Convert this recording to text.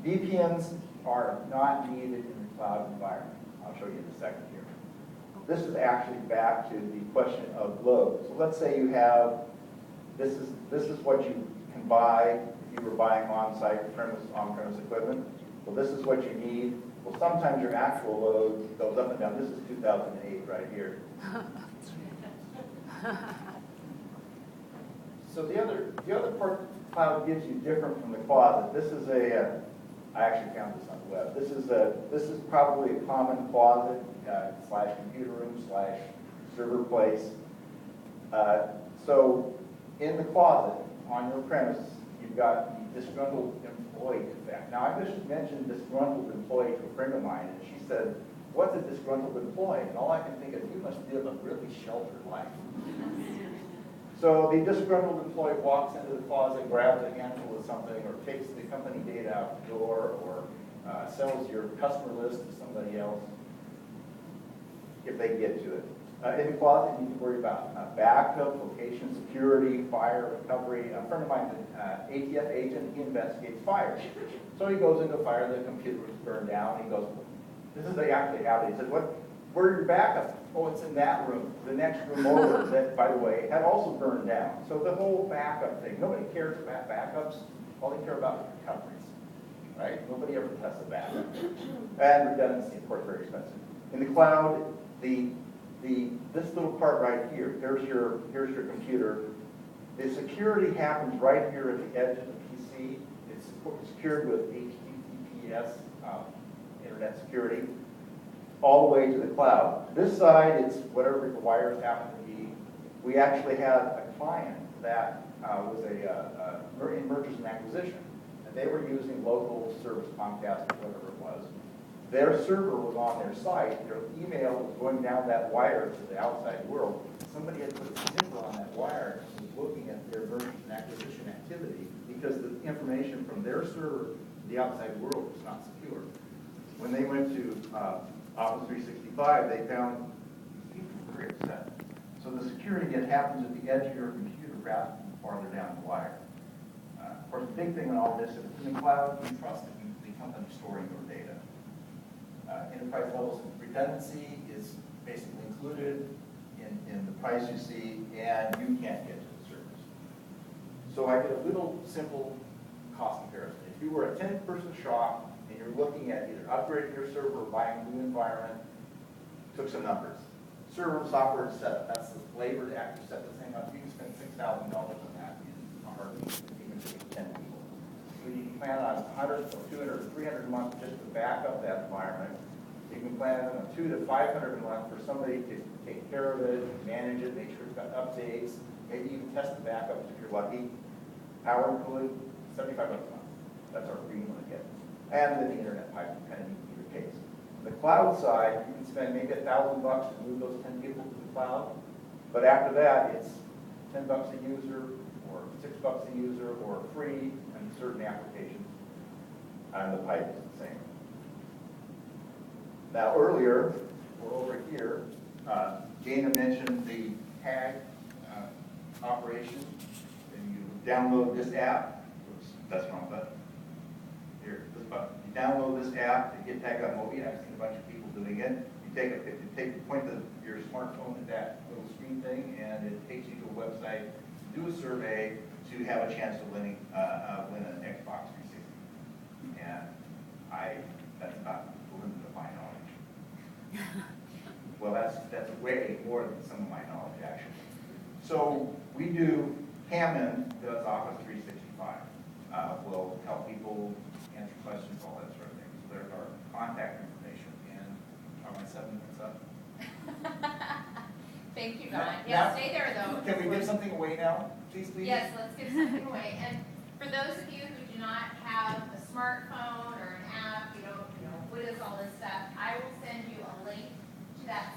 VPNs are not needed in the cloud environment. I'll show you in a second here. This is actually back to the question of load. So let's say you have, this is what you can buy if you were buying on-site on-premise equipment. Well, this is what you need. Well, sometimes your actual load goes up and down. This is 2008 right here. So the other part cloud gives you different from the closet. This is I actually found this on the web. This is probably a common closet slash computer room slash server place. So in the closet on your premise, you've got the disgruntled employee effect. Now I just mentioned disgruntled employee to a friend of mine, and she said, "What's a disgruntled employee?" And all I can think is, you must live a really sheltered life. So the disgruntled employee walks into the closet, grabs a handful of something, or takes the company data out the door, or sells your customer list to somebody else, if they get to it. In the closet, you need to worry about backup, location security, fire recovery. A friend of mine, an ATF agent, he investigates fires. So he goes into a fire, the computer was burned down. He goes, this is actually how he says, where are your backups? Oh, it's in that room. The next room over, that, by the way, had also burned down. So the whole backup thing, nobody cares about backups. All they care about is recoveries, right? Nobody ever tests a backup. And redundancy, of course, very expensive. In the cloud, this little part right here, here's your computer. The security happens right here at the edge of the PC. It's secured with HTTPS, internet security, all the way to the cloud. This side, it's whatever the wires happen to be. We actually had a client that was in mergers and acquisition, and they were using local service, Comcast or whatever it was. Their server was on their site. Their email was going down that wire to the outside world. Somebody had put a zipper on that wire and was looking at their mergers and acquisition activity because the information from their server to the outside world was not secure. When they went to Office 365, they found people were very upset. So the security that happens at the edge of your computer rather than farther down the wire. Of course, the big thing in all this, if it's in the cloud, you trust the company storing your data. Enterprise levels of redundancy is basically included in the price you see, and you can't get to the servers. So I did a little simple cost comparison. If you were a 10-person shop and you're looking at either upgrading your server or buying a new environment, took some numbers. Server software and setup, that's the labor to actually set the thing up. You can spend $6,000 on that in a heartbeat, even if it's 10 people. So you can plan on 100 or 200 or 300 a month just to back up that environment. You can plan on $200 to $500 a month for somebody to take care of it, manage it, make sure it's got updates, maybe even test the backups if you're lucky. Power and cooling, $75 a month. That's our green one again. And then the internet pipe, kind of in either case. The cloud side, you can spend maybe $1,000 to move those 10 people to the cloud, but after that, it's $10 a user, or $6 a user, or free in certain applications, and the pipe is the same. Now earlier, or over here, Dana mentioned the tag operation, and you download this app. Oops, that's the wrong button. Here, this button. You download this app to get tag.mobi. I've seen a bunch of people doing it. You point your smartphone at that little screen thing, and it takes you to a website, do a survey to have a chance to win an Xbox 360. And that's not the limit of my knowledge. Well, that's way more than some of my knowledge, actually. So we do, Hammond does Office 365. We'll help people answer questions, all that sort of thing. So there's our contact information. And are my 7 minutes up? Thank you, Don. Yeah, Now, stay there, though. Can we give something away now? Please. Yes, let's give something away. And for those of you who do not have a smartphone or an app, you don't, what is all this stuff, I will send you a link to that